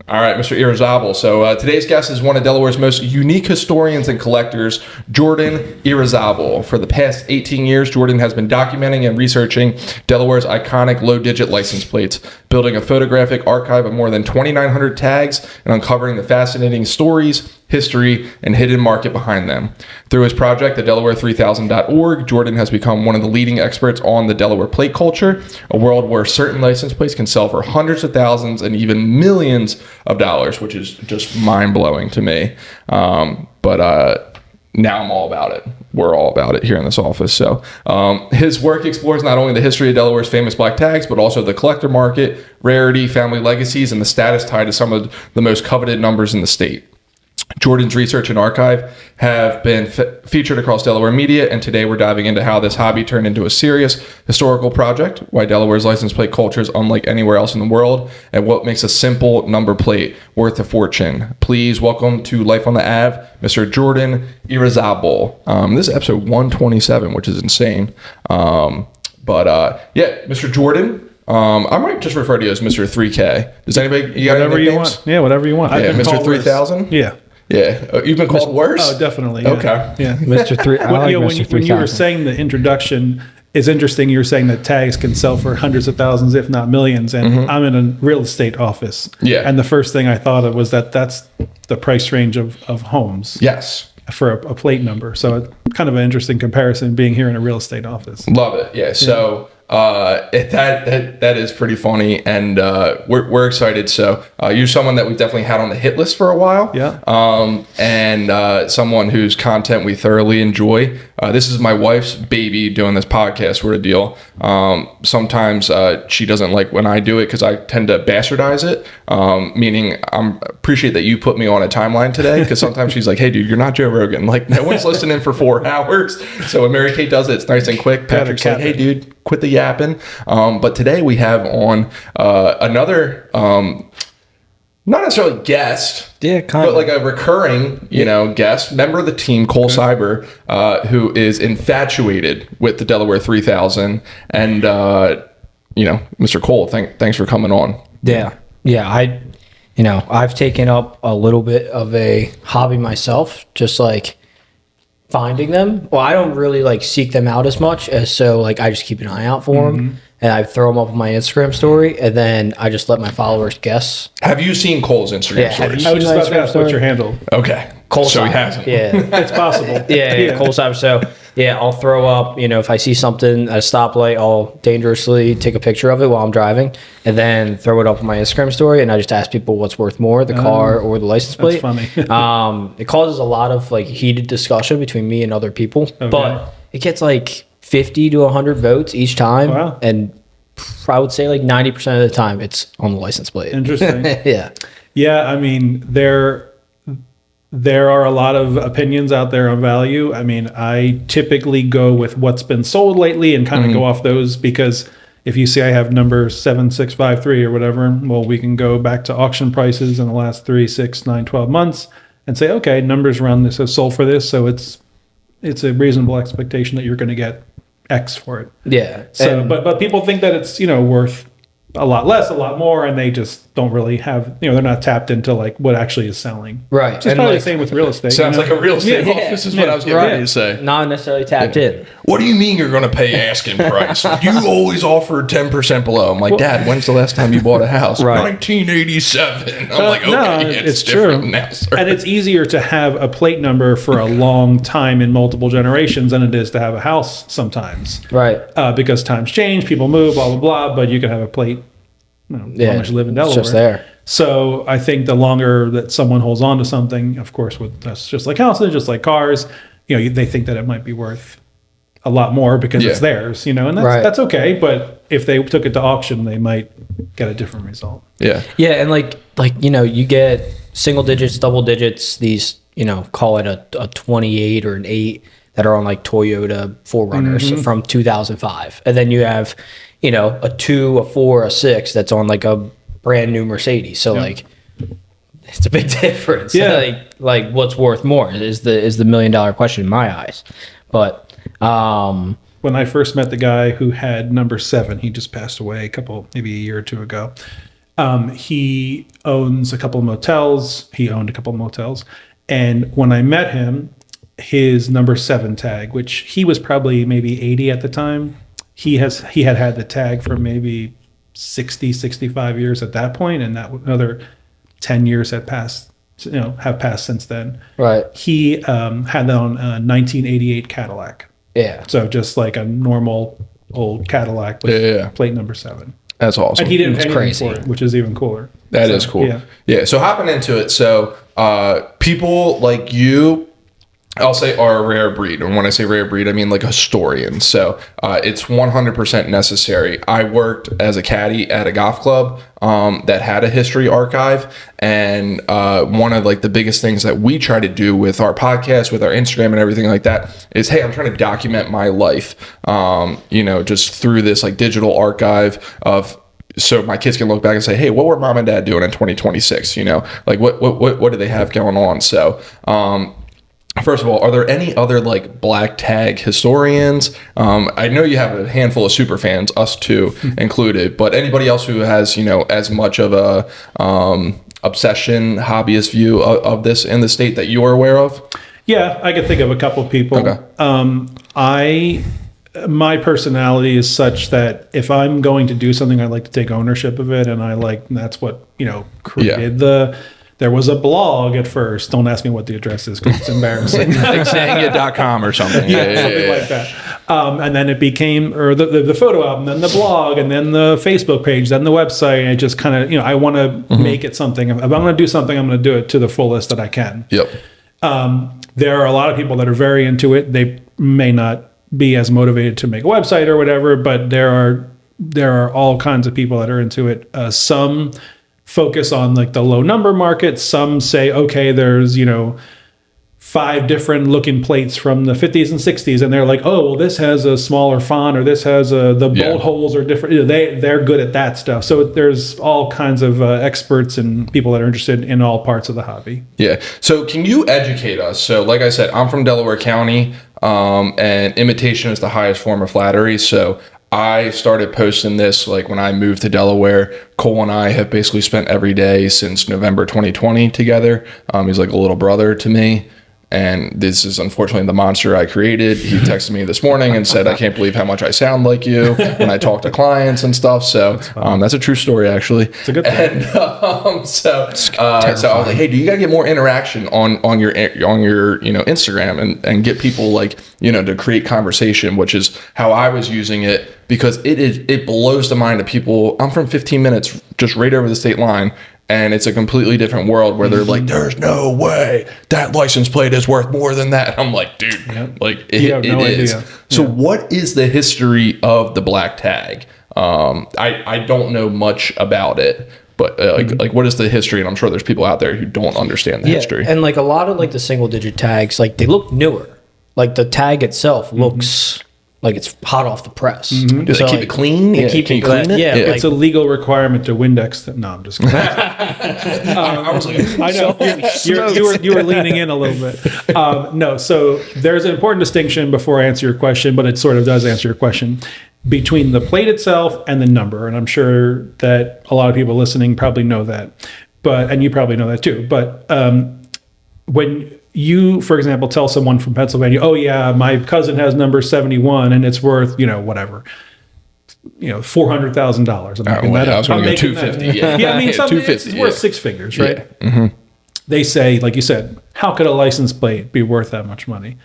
All right, Mr. Irazabal. So today's guest is one of Delaware's most unique historians and collectors, Jordan Irazabal. For the past 18 years, Jordan has been documenting and researching Delaware's iconic low-digit license plates, building a photographic archive of more than 2,900 tags and uncovering the fascinating stories, history, and hidden market behind them. Through his project, TheDelaware3000.org, Jordan has become one of the leading experts on the Delaware plate culture, a world where certain license plates can sell for hundreds of thousands and even millions of dollars, which is just mind-blowing to me. But now I'm all about it. We're all about it here in this office. So his work explores not only the history of Delaware's famous black tags, but also the collector market, rarity, family legacies, and the status tied to some of the most coveted numbers in the state. Jordan's research and archive have been featured across Delaware media, and today we're diving into how this hobby turned into a serious historical project, why Delaware's license plate culture is unlike anywhere else in the world, and what makes a simple number plate worth a fortune. Please welcome to Life on the Ave, Mr. Jordan Irazabal. This is episode 127, which is insane. Yeah, Mr. Jordan. I might just refer to you as Mr. 3K. Does anybody, you got whatever any you nicknames? want? Yeah, whatever you want. Yeah, Mr. 3000? Yeah. Yeah. You've been called worse? Oh, definitely. Yeah. Okay. Yeah. Mr. 3. I like Mr. 3000. When you were saying the introduction, it's interesting. You were saying that tags can sell for hundreds of thousands, if not millions. And I'm in a real estate office. Yeah. And the first thing I thought of was that's the price range of homes. Yes. For a plate number. So it's kind of an interesting comparison being here in a real estate office. Love it. Yeah. So that is pretty funny, and we're excited. So you're someone that we've definitely had on the hit list for a while. Yeah. And someone whose content we thoroughly enjoy. This is my wife's baby doing this podcast sort of deal. Sometimes she doesn't like when I do it because I tend to bastardize it. Meaning I appreciate that you put me on a timeline today, because sometimes she's like, "Hey, dude, you're not Joe Rogan. Like, no one's listening for 4 hours." So when Mary Kate does it, it's nice and quick. Patrick's like, "Hey, dude, quit the yapping." But today we have on another, not necessarily guest, but like a recurring, guest, member of the team, Cole Cyber, who is infatuated with the Delaware 3000. And, Mr. Cole, thanks for coming on. Yeah. I've taken up a little bit of a hobby myself, just like finding them. Well, I don't really like seek them out as much as I just keep an eye out for them, and I throw them up on my Instagram story, and then I just let my followers guess. Have you seen Cole's Instagram stories? I was just about to ask what's your handle. Okay. Cole so Cyber. He hasn't. Yeah. It's possible. Yeah, Cole Cyber. So yeah, I'll throw up, if I see something at a stoplight, I'll dangerously take a picture of it while I'm driving and then throw it up on my Instagram story, and I just ask people what's worth more, the car or the license plate. That's funny. It causes a lot of heated discussion between me and other people, Okay. but it gets 50 to 100 votes each time. Wow. And I would say 90% of the time it's on the license plate. Interesting. Yeah. Yeah, I mean, there are a lot of opinions out there on value. I mean, I typically go with what's been sold lately and kind of go off those, because if you see I have number 7653 or whatever, well, we can go back to auction prices in the last 3, 6, 9, 12 months and say, okay, numbers around this have sold for this, so it's a reasonable expectation that you're going to get X for it. Yeah. So, but people think that it's worth a lot less, a lot more, and they just don't really have, they're not tapped into what actually is selling. Right. Which is probably the same with real estate. Sounds like a real estate office is what I was getting ready to say. Not necessarily tapped in. What do you mean you're going to pay asking price? You always offer 10% below. I'm like, Dad, when's the last time you bought a house? Right. 1987. I'm like, okay, no, it's true. different now, sir. And it's easier to have a plate number for a long time in multiple generations than it is to have a house sometimes. Right. Because times change, people move, blah, blah, blah, but you can have a plate as long as you live in Delaware. It's just there. So I think the longer that someone holds on to something, of course, that's just like houses, just like cars, they think that it might be worth a lot more because it's theirs, and that's okay. But if they took it to auction, they might get a different result. Yeah. Yeah, and you get single digits, double digits, these, call it a 28 or an 8 that are on Toyota 4Runners from 2005. And then you have, a 2, a 4, a 6 that's on a brand new Mercedes. So it's a big difference. Yeah. What's worth more is the $1 million question in my eyes. But when I first met the guy who had number 7, he just passed away maybe a year or two ago. He owns a couple of motels. He owned a couple of motels. And when I met him, his number 7 tag, which he was probably maybe 80 at the time, he had the tag for maybe 60, 65 years at that point, and that another 10 years have passed since then. Right. He had that on a 1988 Cadillac. Yeah. So just like a normal old Cadillac with plate number 7. That's awesome. And he didn't pay anything crazy. for it, which is even cooler. That is cool. Yeah. So hopping into it. So people like you, I'll say, are a rare breed. And when I say rare breed, I mean like a historian. So it's 100% necessary. I worked as a caddy at a golf club that had a history archive. And one of like the biggest things that we try to do with our podcast, with our Instagram and everything like that is, hey, I'm trying to document my life, just through this like digital archive of, so my kids can look back and say, hey, what were mom and dad doing in 2026? Like what do they have going on? So, first of all, are there any other like black tag historians? I know you have a handful of super fans, us two included, but anybody else who has, as much of a obsession, hobbyist view of this in the state that you are aware of? Yeah, I can think of a couple people. Okay. My personality is such that if I'm going to do something, I like to take ownership of it, and that's what created There was a blog at first. Don't ask me what the address is because it's embarrassing. Like sayingit.com or something. Something like that. And then it became, or the photo album, then the blog, and then the Facebook page, then the website. And it just kind of, I want to make it something. If I'm going to do something, I'm going to do it to the fullest that I can. Yep. There are a lot of people that are very into it. They may not be as motivated to make a website or whatever, but there are all kinds of people that are into it. Some focus on like the low number market. Some say, okay, there's 5 different looking plates from the 50s and 60s, and they're like, oh, well, this has a smaller font, or this has the bolt holes are different. They're good at that stuff. So there's all kinds of experts and people that are interested in all parts of the hobby. Yeah. So can you educate us? So like I said, I'm from Delaware County, and imitation is the highest form of flattery. So I started posting this like when I moved to Delaware. Cole and I have basically spent every day since November 2020 together. He's like a little brother to me. And this is unfortunately the monster I created. He texted me this morning and said, I can't believe how much I sound like you when I talk to clients and stuff. So that's a true story, actually. It's a good thing. And so I was like, hey, do you got to get more interaction on your Instagram and get people like, to create conversation, which is how I was using it, because it blows the mind of people. I'm from 15 minutes just right over the state line. And it's a completely different world where they're like, there's no way that license plate is worth more than that. I'm like, dude, it is. Idea. So what is the history of the black tag? I don't know much about it, but like what is the history? And I'm sure there's people out there who don't understand the history. And like a lot of like the single digit tags, like they look newer. Like the tag itself looks like it's hot off the press. Do they keep it clean? Can you clean it? Yeah, it's a legal requirement to Windex them. No, I'm just kidding. I was like, I know you were leaning in a little bit. No, so there's an important distinction before I answer your question, but it sort of does answer your question, between the plate itself and the number. And I'm sure that a lot of people listening probably know that, and you probably know that too. But when you, for example, tell someone from Pennsylvania, oh yeah, my cousin has number 71 and it's worth, whatever, $400,000. I'm making that up. I was going to go 250. Yeah, I mean, it's worth 6 figures, right? Yeah. They say, like you said, how could a license plate be worth that much money?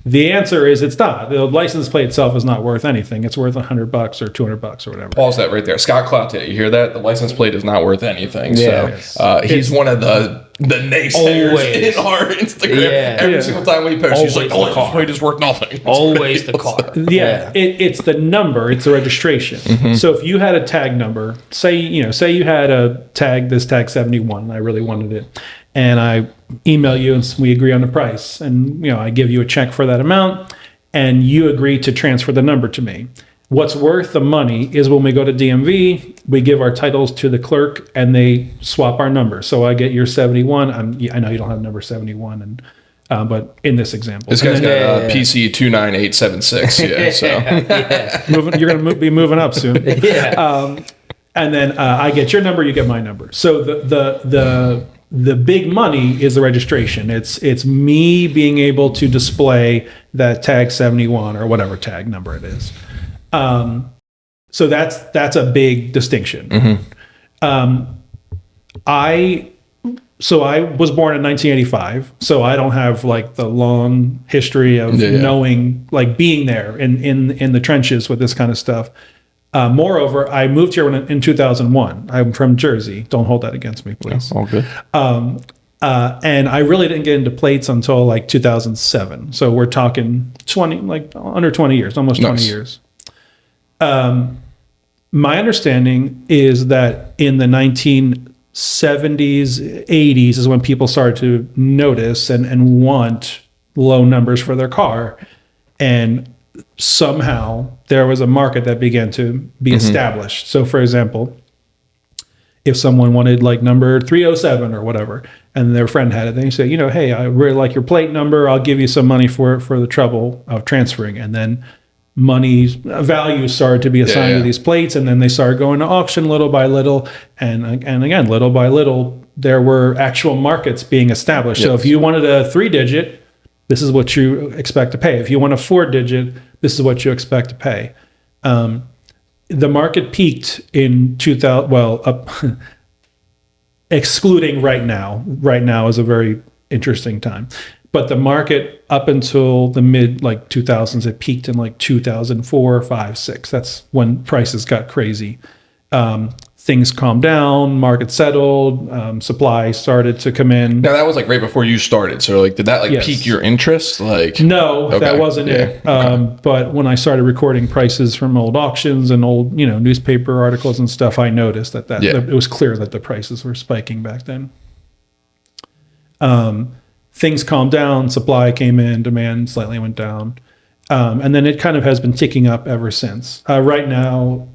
The answer is it's not. The license plate itself is not worth anything. It's worth $100 or $200 or whatever. Pause that right there. Scott Cloutier, you hear that? The license plate is not worth anything. Yeah. So he's one of the naysayers in our Instagram. Yeah. Every single time we post, he's like, Always the license plate is worth nothing. It's Always the car. Yeah. It's the number. It's the registration. So if you had a tag number, say you had this tag 71, and I really wanted it, and I email you and we agree on the price, and I give you a check for that amount, and you agree to transfer the number to me. What's worth the money is when we go to DMV, we give our titles to the clerk and they swap our numbers. So I get your 71. I know you don't have number 71, but in this example, this guy's got PC 29876. Yeah, so you're going to be moving up soon. Yeah. And then I get your number, you get my number. So the big money is the registration. It's me being able to display that tag 71 or whatever tag number it is. So that's a big distinction. I was born in 1985, so I don't have like the long history of knowing, like being there in the trenches with this kind of stuff. Moreover, I moved here in 2001. I'm from Jersey. Don't hold that against me, please. All good. And I really didn't get into plates until like 2007. So we're talking under 20 years, almost 20 years. My understanding is that in the 1970s, 80s is when people started to notice and want low numbers for their car. And somehow there was a market that began to be established. So for example, if someone wanted like number 307 or whatever, and their friend had it, then you say, hey, I really like your plate number. I'll give you some money for the trouble of transferring. And then value started to be assigned to these plates, and then they started going to auction little by little. And again, little by little, there were actual markets being established. So if you wanted a 3-digit, this is what you expect to pay. If you want a 4-digit, this is what you expect to pay. The market peaked in 2000, excluding right now. Right now is a very interesting time. But the market up until the mid 2000s, it peaked in 2004, 5, 6. That's when prices got crazy. Things calmed down, market settled, supply started to come in. Now that was right before you started. So did that pique your interest? No, that wasn't it. But when I started recording prices from old auctions and old newspaper articles and stuff, I noticed that it was clear that the prices were spiking back then. Things calmed down, supply came in, demand slightly went down. And then it kind of has been ticking up ever since. Right now,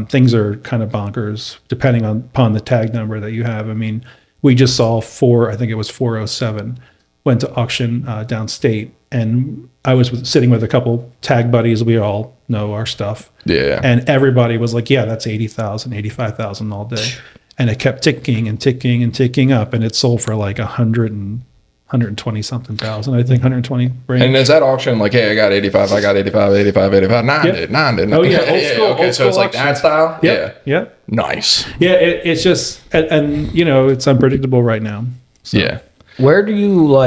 things are kind of bonkers depending upon the tag number that you have. I mean, we just saw I think it was 407, went to auction downstate, and I was sitting with a couple tag buddies. We all know our stuff. Yeah. And everybody was like, yeah, that's 80,000, 85,000 all day. And it kept ticking and ticking and ticking up, and it sold for 120 something thousand, I think, 120 range. And is that auction hey, I got 85, 85, 9 did. Oh yeah, old school. Okay, old so it's auction. that style? Yep. Yeah. Yeah. Nice. Yeah, it's just, and it's unpredictable right now. So. Yeah. Where do you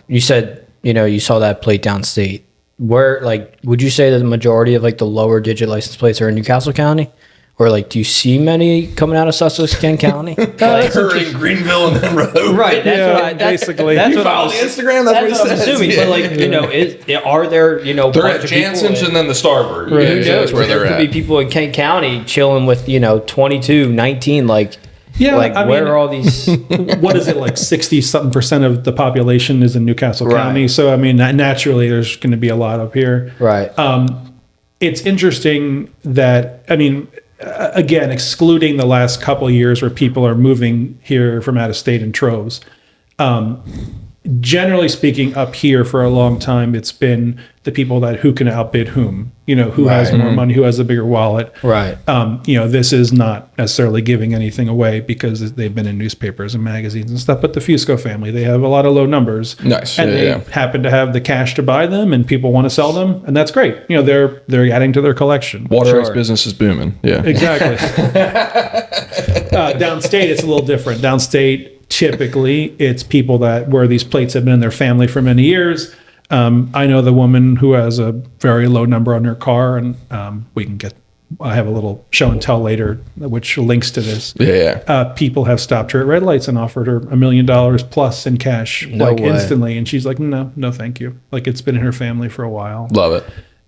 you said, you saw that plate downstate. Where, would you say that the majority of the lower digit license plates are in Newcastle County? Or do you see many coming out of Sussex County? Her in Greenville and then Road. Right. Basically. That's you what follow the Instagram? That's what I'm it assuming. says. But are there they're at Jansen's and then the Starboard. Right. Who knows? That's where there they're could at. be people in Kent County chilling with 22, 19. Where are all these? What is it 60 something percent of the population is in Newcastle County? So I mean, naturally, there's going to be a lot up here. Right. It's interesting that again, excluding the last couple of years where people are moving here from out of state in troves. Generally speaking, up here for a long time, it's been the people who can outbid whom, who has more money, who has a bigger wallet. Right. This is not necessarily giving anything away because they've been in newspapers and magazines and stuff, but the Fusco family, they have a lot of low numbers. Nice. And they happen to have the cash to buy them, and people want to sell them, and that's great. They're adding to their collection. Water Ice business is booming. Yeah. Exactly. Downstate, it's a little different. Downstate, typically, it's people where these plates have been in their family for many years. I know the woman who has a very low number on her car, and I have a little show and tell later, which links to this. Yeah. People have stopped her at red lights and offered her $1 million plus in cash, No way. instantly, and she's like, no, thank you. It's been in her family for a while. Love it.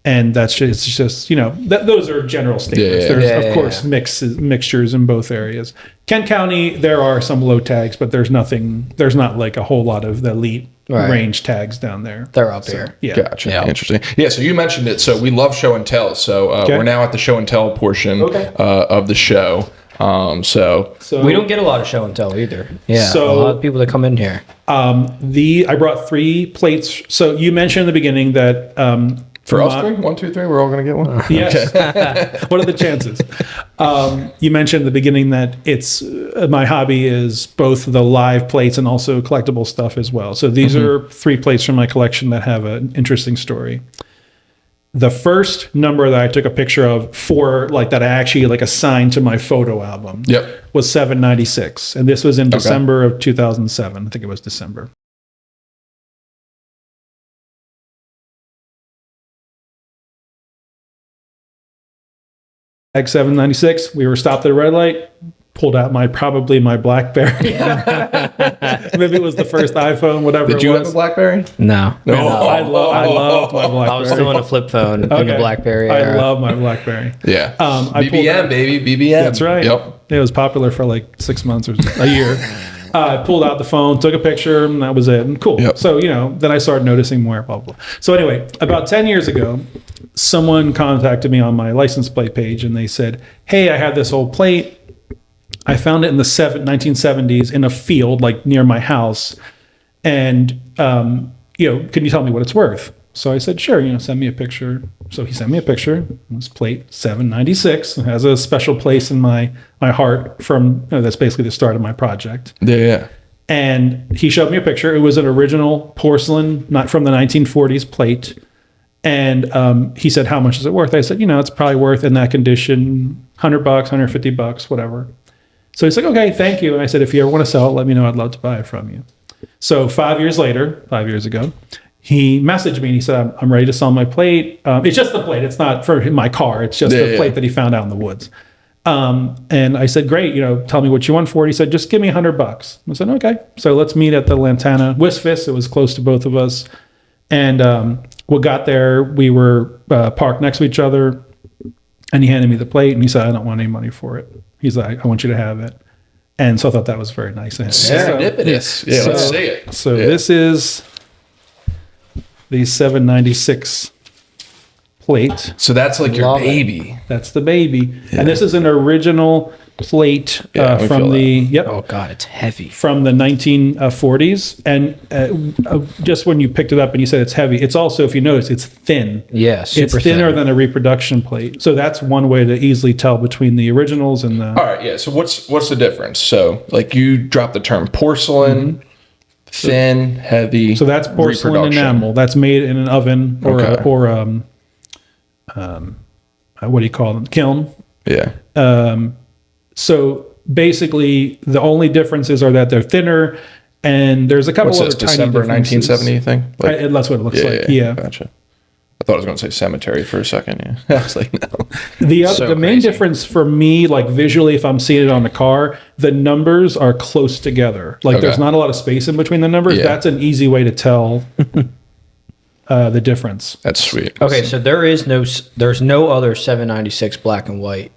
And it's just those are general statements. There's of course mixtures in both areas. Kent County, there are some low tags, but there's not a whole lot of the elite range tags down there. They're up here. Yeah. Gotcha. Yeah. Interesting. Yeah. So you mentioned it. So we love show and tell. So we're now at the show and tell portion of the show. So we don't get a lot of show and tell either. Yeah. So- a lot of people that come in here. I brought 3 plates. So you mentioned in the beginning that For us three, 1, 2, 3, we're all gonna get one. Yes. What are the chances? You mentioned at the beginning that it's my hobby is both the live plates and also collectible stuff as well. So these are 3 plates from my collection that have an interesting story. The first number that I took a picture of for like that I actually like assigned to my photo album was 796. And this was in December of 2007. I think it was December. X796, we were stopped at a red light, pulled out probably my BlackBerry. Maybe it was the first iPhone, whatever Did you it have was. a BlackBerry? No. I loved my BlackBerry. I was still on a flip phone in the BlackBerry I era. love my BlackBerry. Yeah. I pulled BBM, out- baby. BBM. That's right. Yep. It was popular for like 6 months or a year. I pulled out the phone, took a picture, and that was it. And cool. Yep. So, then I started noticing more, blah, blah, blah. So anyway, about 10 years ago, someone contacted me on my license plate page and they said, hey, I had this old plate. I found it in the 1970s in a field like near my house. And, can you tell me what it's worth? So I said, sure, send me a picture. So he sent me a picture. It was plate 796. It has a special place in my heart from, that's basically the start of my project. Yeah. And he showed me a picture. It was an original porcelain, not from the 1940s plate. And he said, how much is it worth? I said, it's probably worth in that condition, $100, $150, whatever. So he's like, okay, thank you. And I said, if you ever want to sell it, let me know. I'd love to buy it from you. So 5 years ago, he messaged me and he said, I'm ready to sell my plate. It's just the plate. It's not for my car. It's just the plate that he found out in the woods. And I said, great, tell me what you want for it. He said, just give me $100. I said, okay. So let's meet at the Lantana Wisfis. It was close to both of us. And we got there. We were parked next to each other. And he handed me the plate and he said, I don't want any money for it. He's like, I want you to have it. And so I thought that was very nice of him. Serendipitous. Let's say it. So this is the 796 plate. So that's like your Love it. baby. That's the baby. And this is an original plate we from feel the Oh God, it's heavy. from the 1940s. And just when you picked it up and you said it's heavy, it's also, if you notice, it's thin. Yeah, super It's thinner thin. than a reproduction plate. So that's one way to easily tell between the originals and the... All right, yeah. So what's the difference? So like you dropped the term porcelain, thin, heavy. So that's porcelain reproduction. enamel. That's made in an oven or Okay. what do you call them? Kiln. Yeah. So basically, the only differences are that they're thinner, and there's a couple What's other this, tiny December differences. 1970 thing? Like, That's what it looks like. Yeah. Gotcha. I thought I was going to say cemetery for a second. Yeah. I was like, no. The main crazy. difference for me, like visually, if I'm seeing it on the car, the numbers are close together. Like there's Okay. not a lot of space in between the numbers. Yeah. That's an easy way to tell the difference. That's sweet. Okay, so there's no other 796 black and white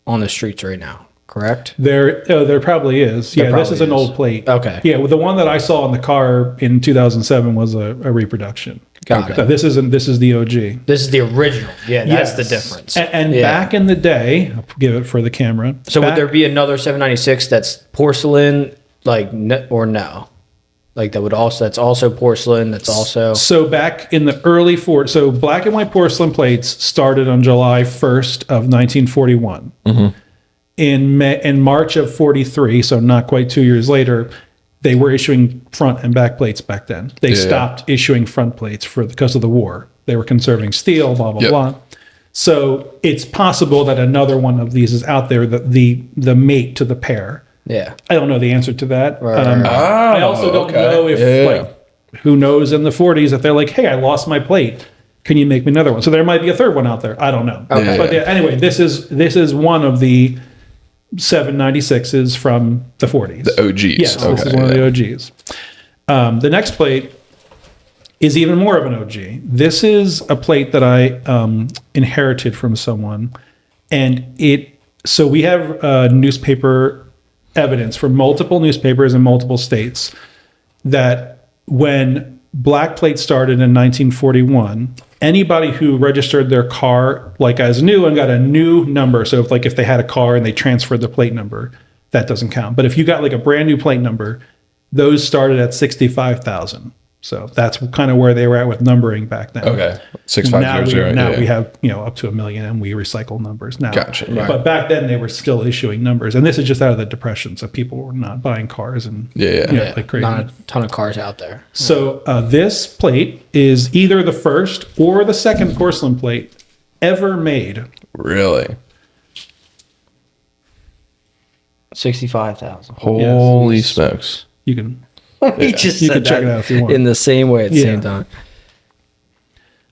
on the streets right now, correct? There probably is. Yeah, this probably is an is. old plate. Okay. Yeah, well, the one that I saw in the car in 2007 was a reproduction. Got it. So this is the OG. This is the original. Yeah, that's Yes. the difference. And Yeah. back in the day, I'll give it for the camera. So back, would there be another 796 that's porcelain, or no? Like that's also porcelain. That's also So back in the early so black and white porcelain plates started on July 1st of 1941. In March of 43, so not quite 2 years later, they were issuing front and back plates back then. They stopped issuing front plates because of the war. They were conserving steel, blah, blah, Yep. blah. So it's possible that another one of these is out there, the mate to the pair. yeah. I don't know the answer to that. Right. I also don't know if, who knows in the 40s if they're like, hey, I lost my plate. Can you make me another one? So there might be a third one out there. I don't know. Okay. But anyway, this is one of the 796s from the 40s. The OGs. Yes, this is one of the OGs. The next plate is even more of an OG. This is a plate that I inherited from someone, and so we have newspaper evidence from multiple newspapers in multiple states that when black plate started in 1941, anybody who registered their car like as new and got a new number, so if they had a car and they transferred the plate number, that doesn't count. But if you got like a brand new plate number, those started at 65,000. So that's kind of where they were at with numbering back then. Okay. Now 6500. we have up to 1 million, and we recycle numbers now. Gotcha, right. But back then they were still issuing numbers, and this is just out of the Depression, so people were not buying cars and like crazy. Not a ton of cars out there. So this plate is either the first or the second porcelain plate ever made. Really? 65,000. Holy smokes. You can He just You said can check that it out if you want. in the same way at the Yeah. same time.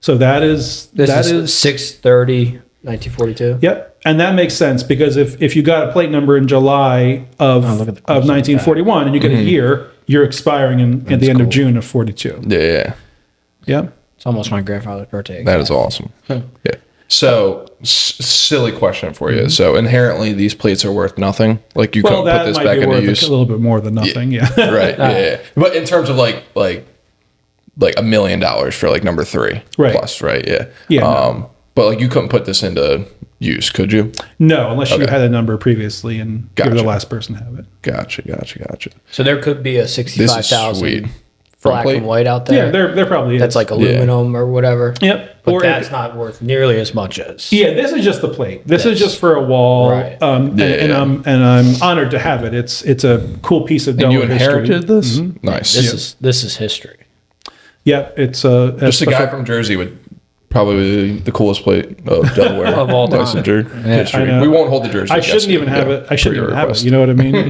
So that is This is 6/30, 1942. Yep, and that makes sense because if you got a plate number in July of look at the of 1941 and you get a year, you're expiring at the end of June of 42. Yeah. Yep. It's almost my grandfather's birthday. That is awesome. Yeah. So, silly question for you. So, inherently, these plates are worth nothing. Like, you Well, couldn't put that this might back be into worth use. a little bit more than nothing. Yeah. Right. Yeah. But in terms of like $1 million for like number 3 Right. plus, right? Yeah. Yeah, no. But like, you couldn't put this into use, could you? No, unless you Okay. had a number previously and you're the Gotcha. last person to have it. Gotcha. So there could be a This is 65,000 sweet. Front black plate? and white out there. Yeah, there probably is. That's like aluminum or whatever. Yep. But Or that's not worth nearly as much as. Yeah, this is just the plate. This is just for a wall, Right. and I'm honored to have it. It's a cool piece of And you Delaware history. inherited this? Nice. This is history. Yep, it's Just a guy from Jersey would probably be the coolest plate of Delaware Of all time. messenger history. I know. We won't hold the Jersey. I shouldn't even have it. I shouldn't even have it. You know what I mean?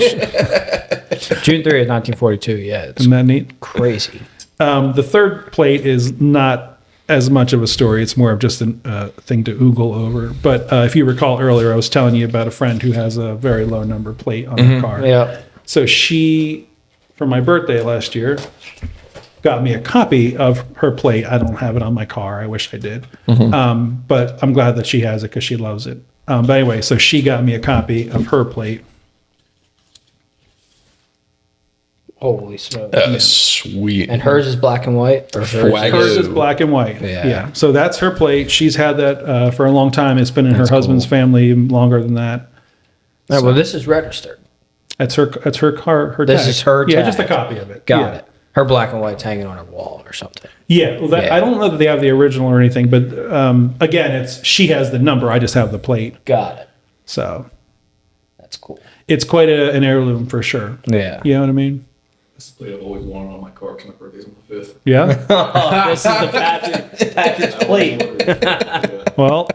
June 30th, 1942. Yeah, it's Isn't that neat? crazy. The third plate is not as much of a story. It's more of just a thing to oogle over. But if you recall earlier, I was telling you about a friend who has a very low number plate on her car. Yeah. So she, for my birthday last year, got me a copy of her plate. I don't have it on my car. I wish I did. But I'm glad that she has it because she loves it. But anyway, so she got me a copy of her plate. Holy smokes. Sweet. And hers is black and white? Or hers? Swag. Hers is black and white. Yeah. So that's her plate. She's had that for a long time. It's been in her husband's family longer than that. No, well, this is registered. That's her car. Her This tag. is her Yeah, tag. just a copy of it. Got Yeah. it. Her black and white's hanging on her wall or something. Yeah. Well, Yeah. I don't know that they have the original or anything, but again, she has the number. I just have the plate. Got it. So That's cool. it's quite an heirloom for sure. Yeah. You know what I mean? This plate I've always wanted on my car because my birthday's on the 5th. Yeah. This is the package plate. Well,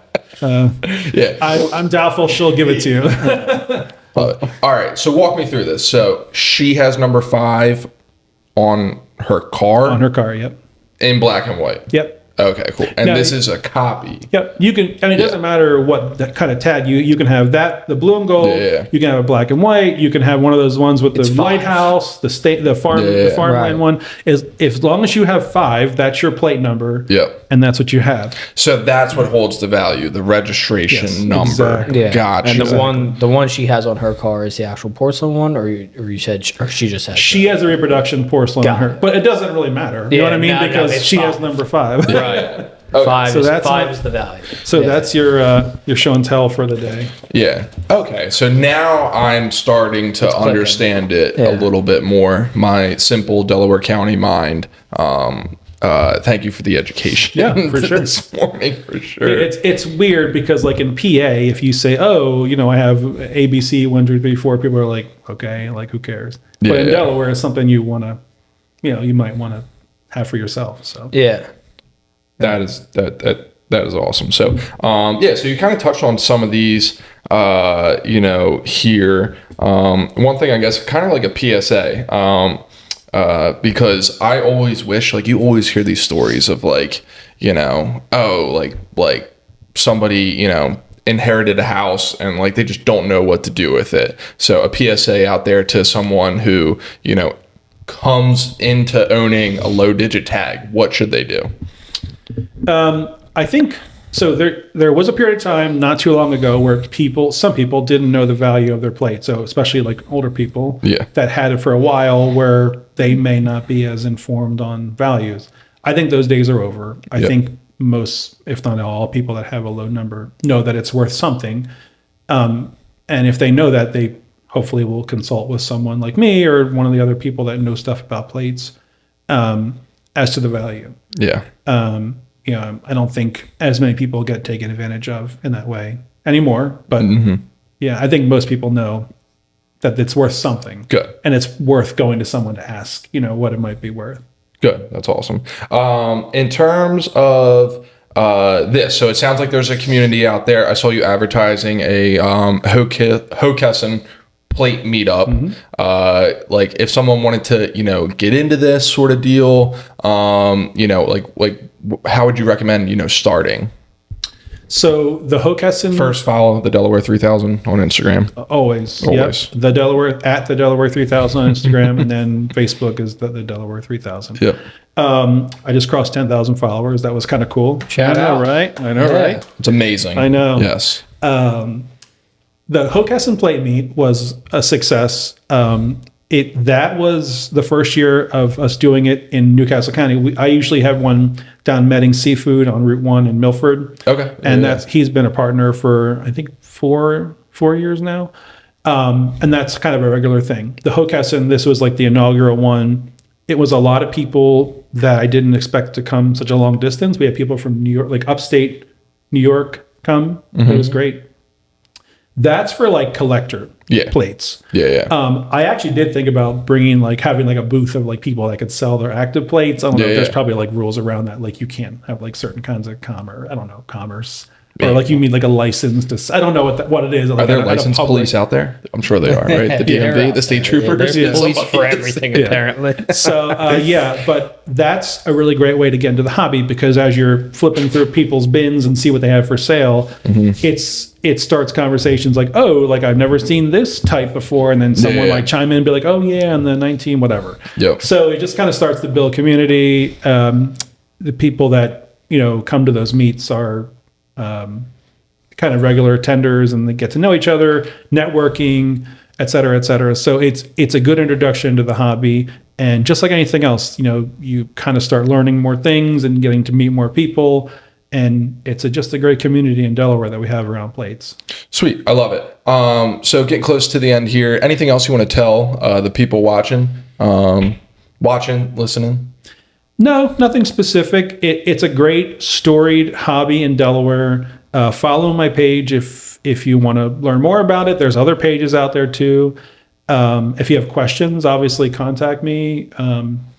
Yeah. I'm doubtful she'll give it to you. All right. So walk me through this. So she has number 5 on her car On her car. Yep. in black and white. Yep. Okay, cool. And Now, this is a copy. Yep, you can, and it doesn't matter what that kind of tag you can have that the blue and gold. Yeah. You can have a black and white. You can have one of those ones with the five. lighthouse, the Yeah. farmland Right. one. Is as long as you have 5, that's your plate number. Yep. and that's what you have. So that's what holds the value, the registration Yes, number. exactly. Yeah. Gotcha. And the one she has on her car is the actual porcelain one, or you said or she just has She has a reproduction porcelain on Got her, it. but it doesn't really matter. You know Yeah, what I mean? no, Because it's she has fine. number 5. right. Okay. Five So is that's five not- is the value. So Yeah. that's your show and tell for the day. Yeah. Okay. So now I'm starting to understand it a Yeah. little bit more. My simple Delaware County mind. Thank you for the education. Yeah, for sure. This morning, for sure. It's weird because like in PA, if you say, oh, I have ABC 1, 2, 3, 4, people are like, okay, like who cares? But in Yeah. Delaware, it's something you want to, you might want to have for yourself. So Yeah. That is awesome. So so you kind of touched on some of these here. One thing I guess kind of like a PSA. Because I always wish, like, you always hear these stories of like, like somebody, inherited a house and like they just don't know what to do with it. So a PSA out there to someone who, comes into owning a low digit tag, what should they do? I think so. There was a period of time not too long ago where some people didn't know the value of their plate. So especially like older people that had it for a while, where they may not be as informed on values. I think those days are over. I think most, if not all, people that have a low number know that it's worth something. And if they know that, they hopefully will consult with someone like me or one of the other people that know stuff about plates. as to the value. Yeah. I don't think as many people get taken advantage of in that way anymore. But yeah, I think most people know that it's worth something. Good. And it's worth going to someone to ask, what it might be worth. Good. That's awesome. In terms of this, so it sounds like there's a community out there. I saw you advertising a Hokessen plate meetup. Like if someone wanted to, get into this sort of deal, like how would you recommend, starting? So the Hokessen, First, follow the Delaware 3000 on Instagram. Always. Always. Yep. The TheDelaware3000 on Instagram, and then Facebook is the Delaware3000. Yep. I just crossed 10,000 followers. That was kind of cool. Shout I know, out. right? I know, Yeah. right? It's amazing. I know. Yes. The Hokessen plate meet was a success. That was the first year of us doing it in Newcastle County. I usually have one down Medding Seafood on Route 1 in Milford. Okay. And Yeah. he's been a partner for, I think, four years now. And that's kind of a regular thing. The Hokessen, this was like the inaugural one. It was a lot of people that I didn't expect to come such a long distance. We had people from New York, like upstate New York come. It was great. That's for like collector plates. Yeah. I actually did think about having like a booth of like people that could sell their active plates. I don't know if there's probably like rules around that. Like you can't have like certain kinds of commerce. Or like you need like a license to, I don't know what it is. Are there licensed police out there? I'm sure they are, right? The DMV, the state troopers. There's police for everything, apparently. So but that's a really great way to get into the hobby, because as you're flipping through people's bins and see what they have for sale, it starts conversations like, oh, like I've never seen this type before, and then someone like chime in and be like, oh yeah, and the 19 whatever. Yep. So it just kind of starts to build community. The people that come to those meets are kind of regular attenders, and they get to know each other, networking, et cetera, et cetera. So it's a good introduction to the hobby. And just like anything else, you kind of start learning more things and getting to meet more people. And it's just a great community in Delaware that we have around plates. Sweet. I love it. So getting close to the end here. Anything else you want to tell the people watching, listening? No, nothing specific. It's a great storied hobby in Delaware. Follow my page if you want to learn more about it. There's other pages out there too. If you have questions, obviously contact me.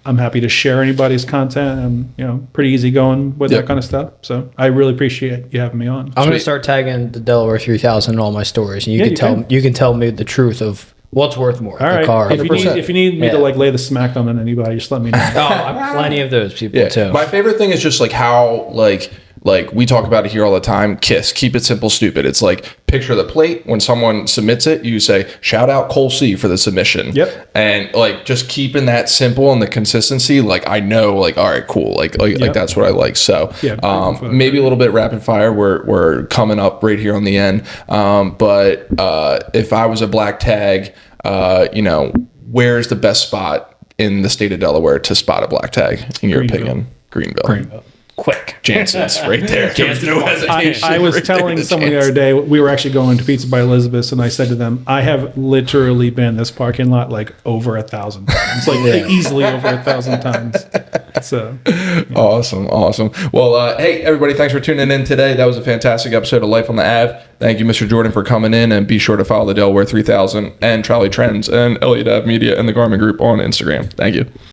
I'm happy to share anybody's content. I'm pretty easygoing with that kind of stuff. So I really appreciate you having me on. I'm going to start tagging the Delaware 3000 in all my stories, and Yeah, you can tell me the truth of what's worth more, All the right. car. If you need me to like lay the smack on anybody, just let me know. Oh, I'm plenty of those people too. My favorite thing is just like how like we talk about it here all the time. KISS, keep it simple, stupid. It's like picture the plate. When someone submits it, you say shout out Cole C for the submission. Yep. And like just keeping that simple and the consistency. Like I know, like all right, cool. Like that's what I like. So maybe a little bit rapid fire. We're coming up right here on the end. But if I was a black tag, where's the best spot in the state of Delaware to spot a black tag in your opinion? Greenville. Quick. Jansen's right there. There's no hesitation. I was telling someone the other day, we were actually going to Pizza by Elizabeth's, and I said to them, I have literally been in this parking lot like over 1,000 times, like easily over 1,000 times. So awesome. Well, hey everybody, thanks for tuning in today. That was a fantastic episode of Life on the Ave. Thank you, Mr. Jordan, for coming in, and be sure to follow the Delaware 3000 and Trolley Trends and Elliott Ave Media and the Garmin Group on Instagram. Thank you.